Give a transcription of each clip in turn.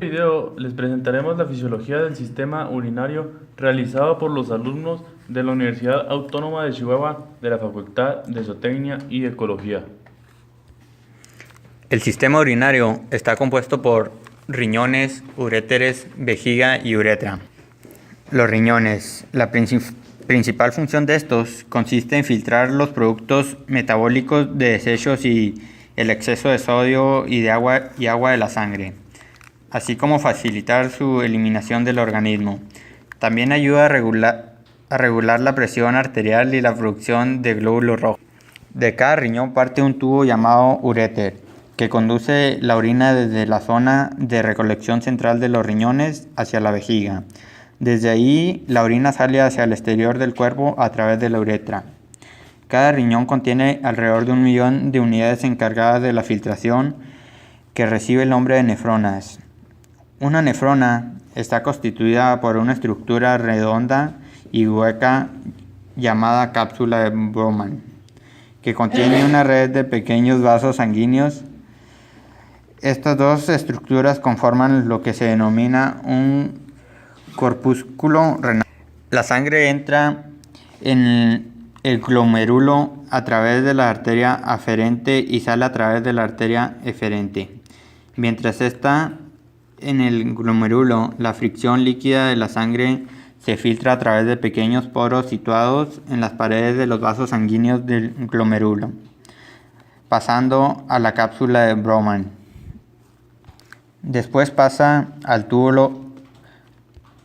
En este video les presentaremos la fisiología del sistema urinario realizado por los alumnos de la Universidad Autónoma de Chihuahua de la Facultad de Zootecnia y Ecología. El sistema urinario está compuesto por riñones, uréteres, vejiga y uretra. Los riñones. La principal función de estos consiste en filtrar los productos metabólicos de desechos y el exceso de sodio y agua de la sangre, así como facilitar su eliminación del organismo. También ayuda a regular la presión arterial y la producción de glóbulos rojos. De cada riñón parte un tubo llamado uréter, que conduce la orina desde la zona de recolección central de los riñones hacia la vejiga. Desde ahí, la orina sale hacia el exterior del cuerpo a través de la uretra. Cada riñón contiene alrededor de 1 millón de unidades encargadas de la filtración, que recibe el nombre de nefronas. Una nefrona está constituida por una estructura redonda y hueca llamada cápsula de Bowman, que contiene una red de pequeños vasos sanguíneos. Estas dos estructuras conforman lo que se denomina un corpúsculo renal. La sangre entra en el glomérulo a través de la arteria aferente y sale a través de la arteria eferente. Mientras está en el glomérulo, la fricción líquida de la sangre se filtra a través de pequeños poros situados en las paredes de los vasos sanguíneos del glomérulo, pasando a la cápsula de Bowman. Después pasa al túbulo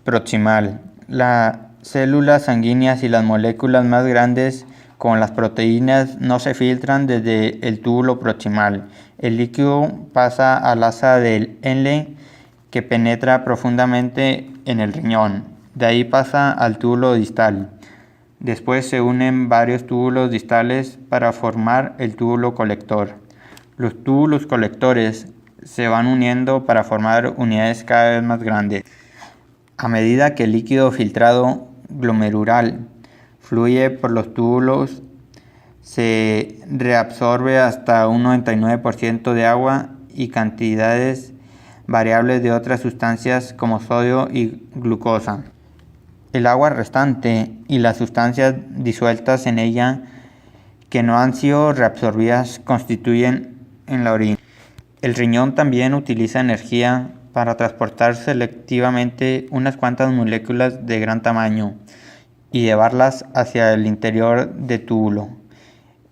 proximal. Las células sanguíneas y las moléculas más grandes, como las proteínas, no se filtran desde el túbulo proximal. El líquido pasa al asa del Henle, que penetra profundamente en el riñón. De ahí pasa al túbulo distal. Después se unen varios túbulos distales para formar el túbulo colector. Los túbulos colectores se van uniendo para formar unidades cada vez más grandes. A medida que el líquido filtrado glomerular fluye por los túbulos, se reabsorbe hasta un 99% de agua y cantidades variables de otras sustancias como sodio y glucosa. El agua restante y las sustancias disueltas en ella que no han sido reabsorbidas constituyen en la orina. El riñón también utiliza energía para transportar selectivamente unas cuantas moléculas de gran tamaño y llevarlas hacia el interior del túbulo.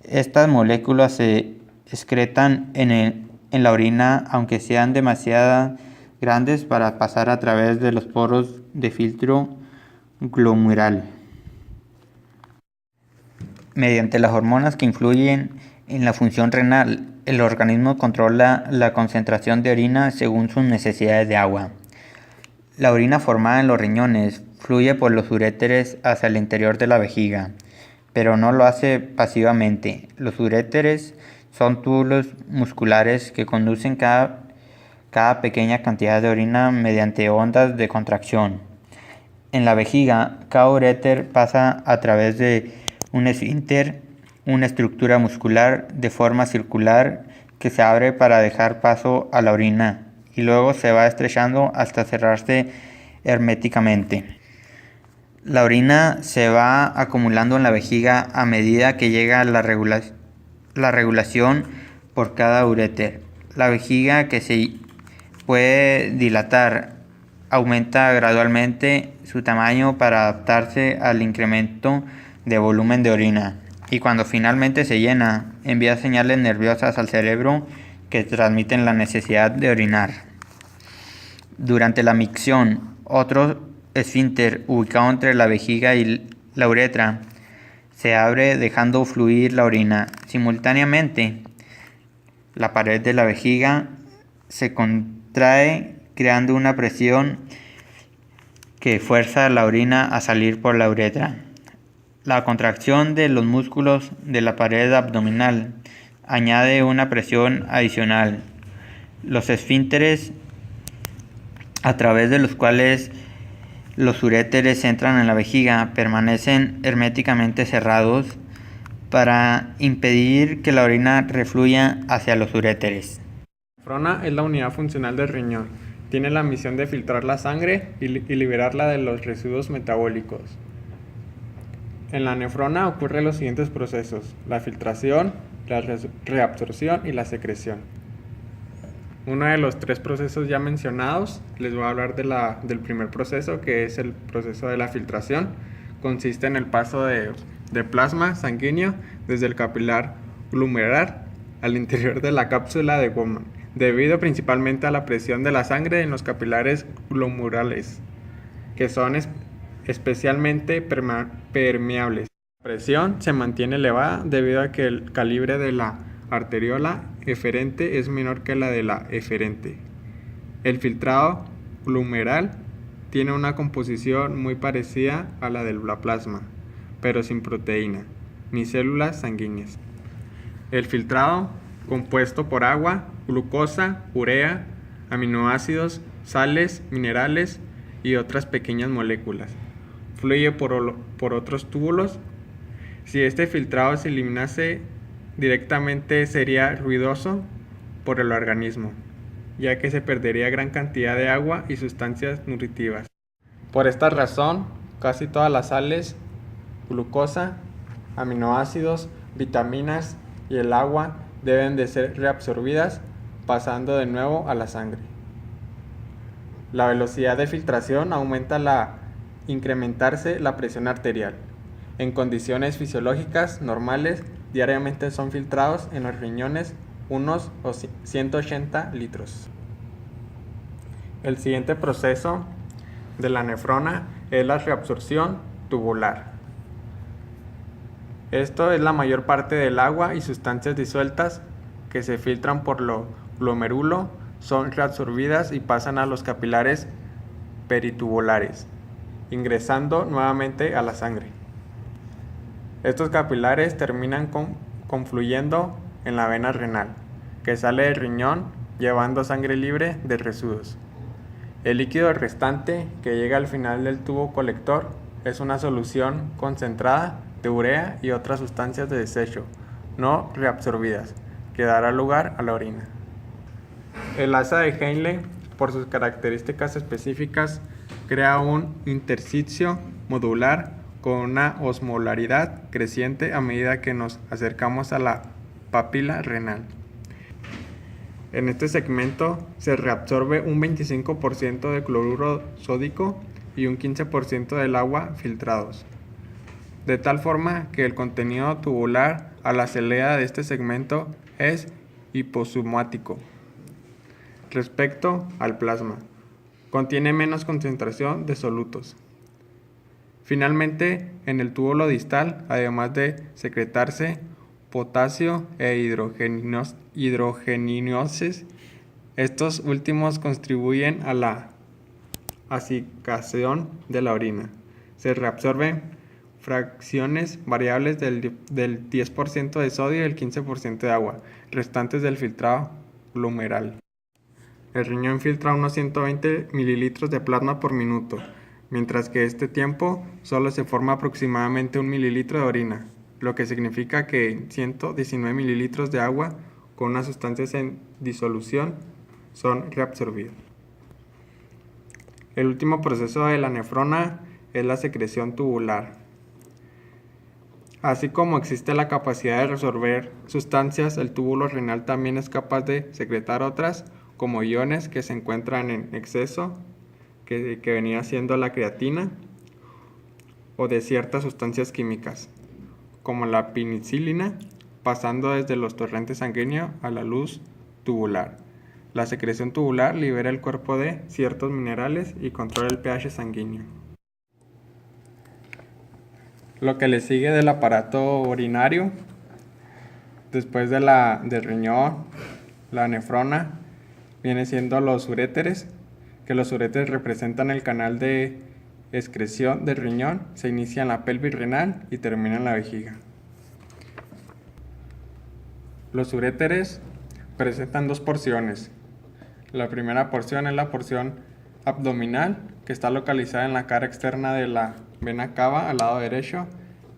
Estas moléculas se excretan en la orina, aunque sean demasiado grandes para pasar a través de los poros de filtro glomerular. Mediante las hormonas que influyen en la función renal, el organismo controla la concentración de orina según sus necesidades de agua. La orina formada en los riñones fluye por los uréteres hacia el interior de la vejiga, pero no lo hace pasivamente. Los uréteres son túbulos musculares que conducen cada pequeña cantidad de orina mediante ondas de contracción. En la vejiga, cada uréter pasa a través de un esfínter, una estructura muscular de forma circular que se abre para dejar paso a la orina y luego se va estrechando hasta cerrarse herméticamente. La orina se va acumulando en la vejiga a medida que llega la regulación por cada uréter. La vejiga, que se puede dilatar, aumenta gradualmente su tamaño para adaptarse al incremento de volumen de orina. Y cuando finalmente se llena, envía señales nerviosas al cerebro que transmiten la necesidad de orinar. Durante la micción, otro esfínter ubicado entre la vejiga y la uretra se abre dejando fluir la orina. Simultáneamente, la pared de la vejiga se contrae creando una presión que fuerza la orina a salir por la uretra. La contracción de los músculos de la pared abdominal añade una presión adicional. Los esfínteres, a través de los cuales los uréteres entran en la vejiga, permanecen herméticamente cerrados para impedir que la orina refluya hacia los uréteres. La nefrona es la unidad funcional del riñón. Tiene la misión de filtrar la sangre y liberarla de los residuos metabólicos. En la nefrona ocurren los siguientes procesos: la filtración, la reabsorción y la secreción. Uno de los 3 procesos ya mencionados, les voy a hablar del primer proceso, que es el proceso de la filtración. Consiste en el paso de plasma sanguíneo desde el capilar glomerular al interior de la cápsula de Bowman, debido principalmente a la presión de la sangre en los capilares glomerulares, que son especialmente permeables. La presión se mantiene elevada debido a que el calibre de la arteriola eferente es menor que la de la eferente. El filtrado glomerular tiene una composición muy parecida a la del plasma, pero sin proteína ni células sanguíneas. El filtrado, compuesto por agua, glucosa, urea, aminoácidos, sales, minerales y otras pequeñas moléculas, fluye por otros túbulos. Si este filtrado se eliminase directamente, sería ruidoso por el organismo, ya que se perdería gran cantidad de agua y sustancias nutritivas. Por esta razón, casi todas las sales, glucosa, aminoácidos, vitaminas y el agua deben de ser reabsorbidas, pasando de nuevo a la sangre. La velocidad de filtración aumenta al incrementarse la presión arterial. En condiciones fisiológicas normales, diariamente son filtrados en los riñones unos 180 litros. El siguiente proceso de la nefrona es la reabsorción tubular. Esto es la mayor parte del agua y sustancias disueltas que se filtran por lo glomerulo, son reabsorbidas y pasan a los capilares peritubulares, ingresando nuevamente a la sangre. Estos capilares terminan confluyendo en la vena renal, que sale del riñón llevando sangre libre de residuos. El líquido restante que llega al final del tubo colector es una solución concentrada de urea y otras sustancias de desecho no reabsorbidas, que dará lugar a la orina. El asa de Henle, por sus características específicas, crea un intersticio modular con una osmolaridad creciente a medida que nos acercamos a la papila renal. En este segmento se reabsorbe un 25% de cloruro sódico y un 15% del agua filtrados, de tal forma que el contenido tubular a la salida de este segmento es hiposmático. Respecto al plasma, contiene menos concentración de solutos. Finalmente, en el túbulo distal, además de secretarse potasio e hidrogeninosis, estos últimos contribuyen a la acidificación de la orina. Se reabsorben fracciones variables del 10% de sodio y el 15% de agua, restantes del filtrado glomerular. El riñón filtra unos 120 mililitros de plasma por minuto, mientras que este tiempo solo se forma aproximadamente 1 mililitro de orina, lo que significa que 119 mililitros de agua con unas sustancias en disolución son reabsorbidos. El último proceso de la nefrona es la secreción tubular. Así como existe la capacidad de resorber sustancias, el túbulo renal también es capaz de secretar otras, como iones que se encuentran en exceso, que venía siendo la creatina, o de ciertas sustancias químicas, como la penicilina, pasando desde los torrentes sanguíneos a la luz tubular. La secreción tubular libera el cuerpo de ciertos minerales y controla el pH sanguíneo. Lo que le sigue del aparato urinario, después del riñón, la nefrona, viene siendo los uréteres, que los uréteres representan el canal de excreción del riñón, se inicia en la pelvis renal y termina en la vejiga. Los uréteres presentan 2 porciones. La primera porción es la porción abdominal, que está localizada en la cara externa de la vena cava al lado derecho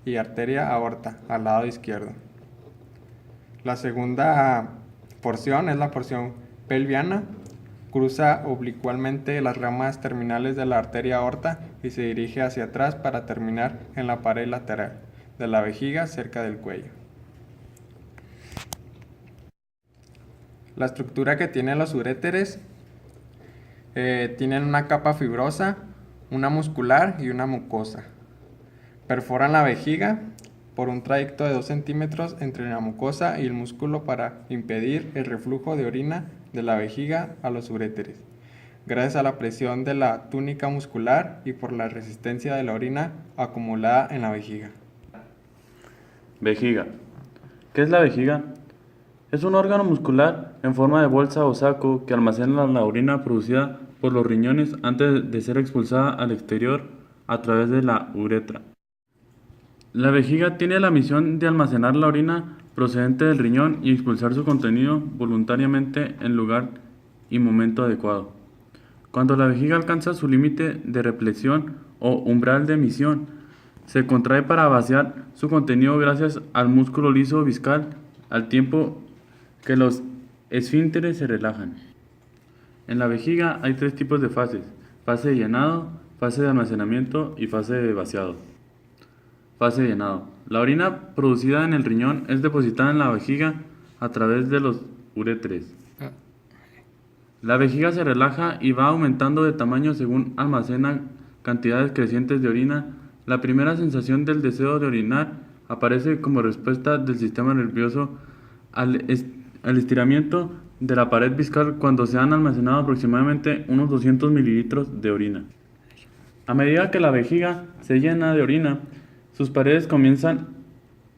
y arteria aorta al lado izquierdo. La segunda porción es la porción pelviana, Cruza oblicuamente las ramas terminales de la arteria aorta y se dirige hacia atrás para terminar en la pared lateral de la vejiga cerca del cuello. La estructura que tienen los uréteres tienen una capa fibrosa, una muscular y una mucosa. Perforan la vejiga por un trayecto de 2 centímetros entre la mucosa y el músculo para impedir el reflujo de orina de la vejiga a los uréteres, gracias a la presión de la túnica muscular y por la resistencia de la orina acumulada en la vejiga. Vejiga. ¿Qué es la vejiga? Es un órgano muscular en forma de bolsa o saco que almacena la orina producida por los riñones antes de ser expulsada al exterior a través de la uretra. La vejiga tiene la misión de almacenar la orina procedente del riñón y expulsar su contenido voluntariamente en lugar y momento adecuado. Cuando la vejiga alcanza su límite de repleción o umbral de emisión, se contrae para vaciar su contenido gracias al músculo liso viscal al tiempo que los esfínteres se relajan. En la vejiga hay 3 tipos de fases: fase de llenado, fase de almacenamiento y fase de vaciado. Fase de llenado. La orina producida en el riñón es depositada en la vejiga a través de los uréteres. La vejiga se relaja y va aumentando de tamaño según almacena cantidades crecientes de orina. La primera sensación del deseo de orinar aparece como respuesta del sistema nervioso al estiramiento de la pared viscal cuando se han almacenado aproximadamente unos 200 mililitros de orina. A medida que la vejiga se llena de orina, sus paredes comienzan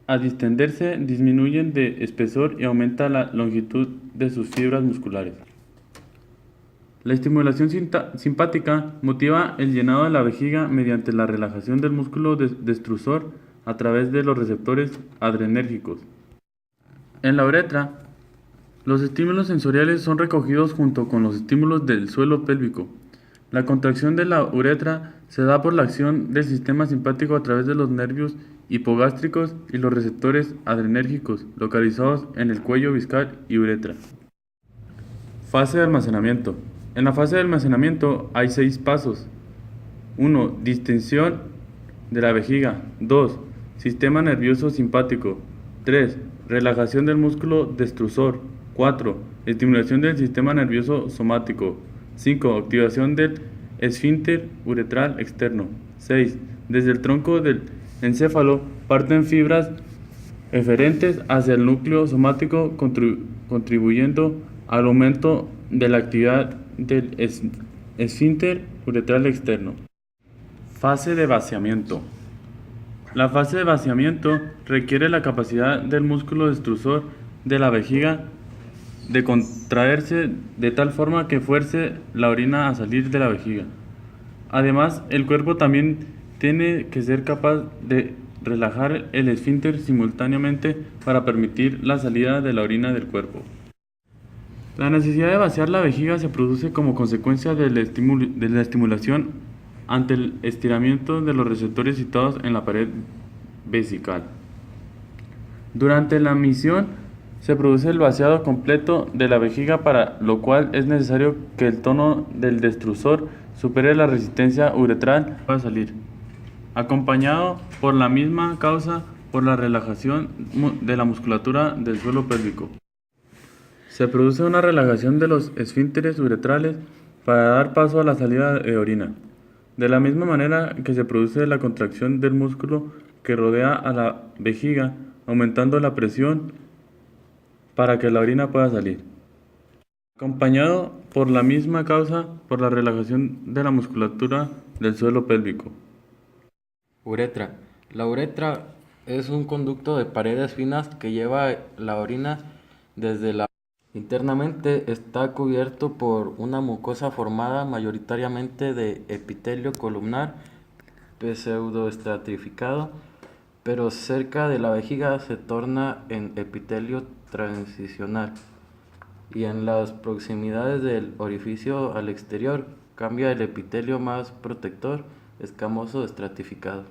a distenderse, disminuyen de espesor y aumenta la longitud de sus fibras musculares. La estimulación simpática motiva el llenado de la vejiga mediante la relajación del músculo destrusor a través de los receptores adrenérgicos. En la uretra, los estímulos sensoriales son recogidos junto con los estímulos del suelo pélvico. La contracción de la uretra se da por la acción del sistema simpático a través de los nervios hipogástricos y los receptores adrenérgicos localizados en el cuello viscal y uretra. Fase de almacenamiento. En la fase de almacenamiento hay 6 pasos. 1. Distensión de la vejiga. 2. Sistema nervioso simpático. 3. Relajación del músculo destrusor. 4. Estimulación del sistema nervioso somático. 5. Activación del esfínter uretral externo. 6. Desde el tronco del encéfalo parten fibras eferentes hacia el núcleo somático, contribuyendo al aumento de la actividad del esfínter uretral externo. Fase de vaciamiento. La fase de vaciamiento requiere la capacidad del músculo destrusor de la vejiga de contraerse de tal forma que fuerce la orina a salir de la vejiga. Además, el cuerpo también tiene que ser capaz de relajar el esfínter simultáneamente para permitir la salida de la orina del cuerpo. La necesidad de vaciar la vejiga se produce como consecuencia de la estimulación ante el estiramiento de los receptores situados en la pared vesical. Durante la misión se produce el vaciado completo de la vejiga, para lo cual es necesario que el tono del destrusor supere la resistencia uretral para salir, acompañado por la misma causa por la relajación de la musculatura del suelo pélvico. Se produce una relajación de los esfínteres uretrales para dar paso a la salida de orina, de la misma manera que se produce la contracción del músculo que rodea a la vejiga, aumentando la presión para que la orina pueda salir, acompañado por la misma causa por la relajación de la musculatura del suelo pélvico. Uretra. La uretra es un conducto de paredes finas que lleva la orina desde la... Internamente está cubierto por una mucosa formada mayoritariamente de epitelio columnar pseudoestratificado, pero cerca de la vejiga se torna en epitelio transicional, y en las proximidades del orificio al exterior cambia el epitelio más protector, escamoso estratificado.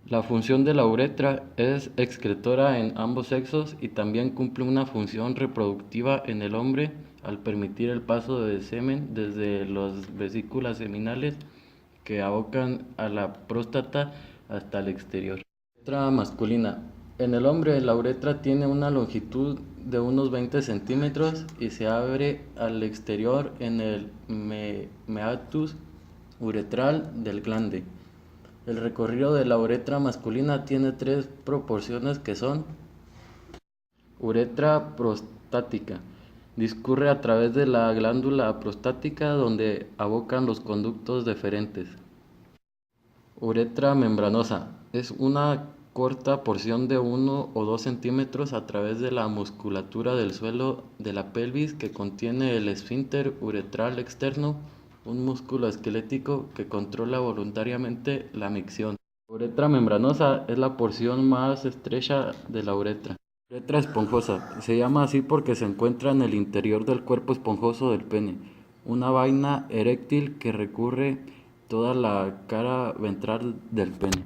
La función de la uretra es excretora en ambos sexos y también cumple una función reproductiva en el hombre al permitir el paso de semen desde las vesículas seminales que abocan a la próstata hasta el exterior. Uretra masculina. En el hombre la uretra tiene una longitud de unos 20 centímetros y se abre al exterior en el meatus uretral del glande. El recorrido de la uretra masculina tiene tres proporciones que son: uretra prostática. Discurre a través de la glándula prostática donde abocan los conductos deferentes. Uretra membranosa. Es una corta porción de 1 o 2 centímetros a través de la musculatura del suelo de la pelvis que contiene el esfínter uretral externo, un músculo esquelético que controla voluntariamente la micción. La uretra membranosa es la porción más estrecha de la uretra. Uretra esponjosa. Se llama así porque se encuentra en el interior del cuerpo esponjoso del pene, una vaina eréctil que recorre toda la cara ventral del pene.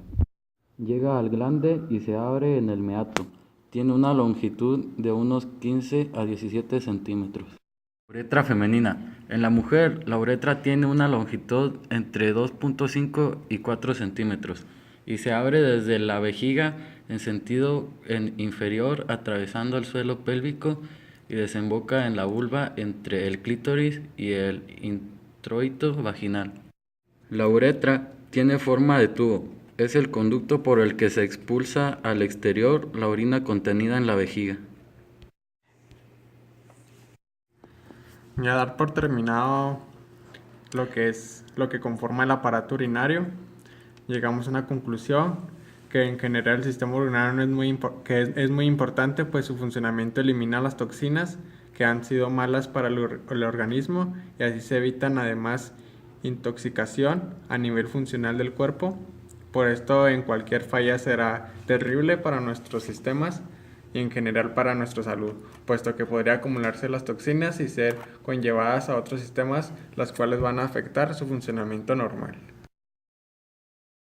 Llega al glande y se abre en el meato. Tiene una longitud de unos 15 a 17 centímetros. Uretra femenina. En la mujer, la uretra tiene una longitud entre 2.5 y 4 centímetros y se abre desde la vejiga en sentido inferior atravesando el suelo pélvico y desemboca en la vulva entre el clítoris y el introito vaginal. La uretra tiene forma de tubo. Es el conducto por el que se expulsa al exterior la orina contenida en la vejiga. Y a dar por terminado lo que conforma el aparato urinario, llegamos a una conclusión que en general el sistema urinario es muy importante, pues su funcionamiento elimina las toxinas que han sido malas para el organismo y así se evitan además intoxicación a nivel funcional del cuerpo. Por esto en cualquier falla será terrible para nuestros sistemas y en general para nuestra salud, puesto que podría acumularse las toxinas y ser conllevadas a otros sistemas, las cuales van a afectar su funcionamiento normal.